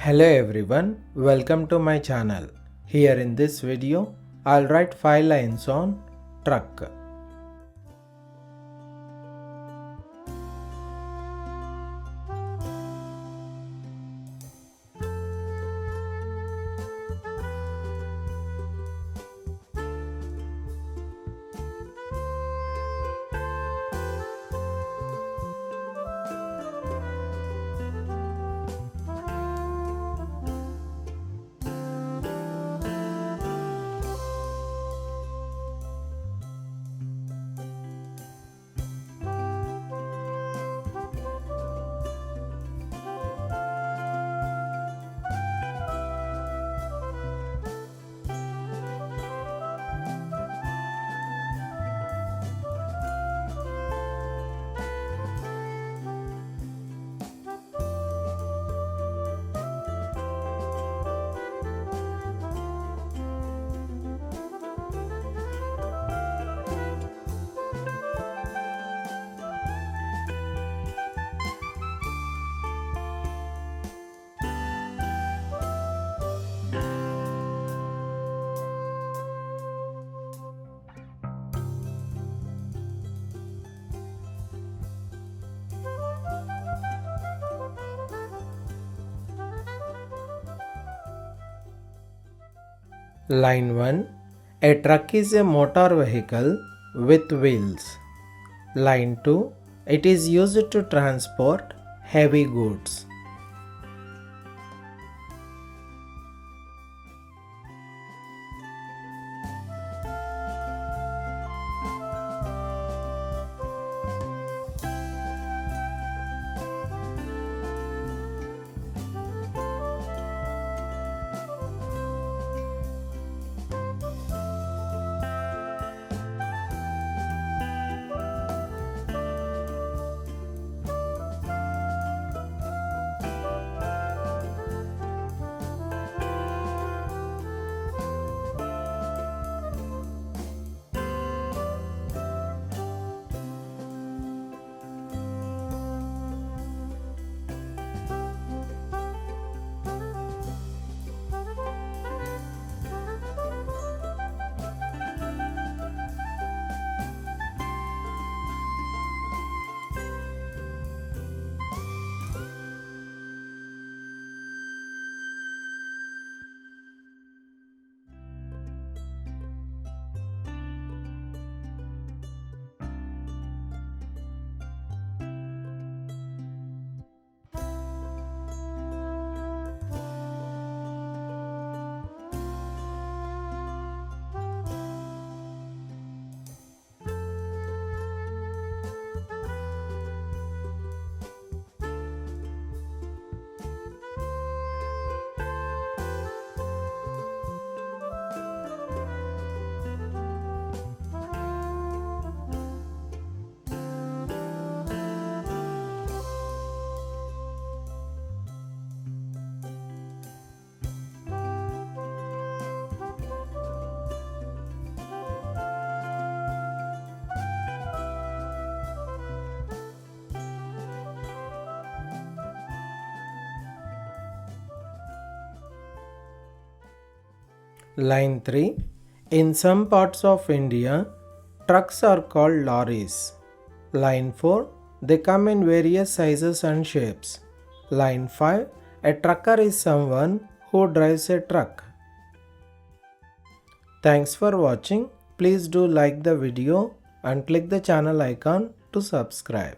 Hello everyone, welcome to my channel. Here in this video, I'll write 5 lines on truck. Line 1. A truck is a motor vehicle with wheels. Line 2. It is used to transport heavy goods. Line 3. In some parts of India, trucks are called lorries. Line 4. They come in various sizes and shapes. Line 5. A trucker is someone who drives a truck. Thanks for watching. Please do like the video and click the channel icon to subscribe.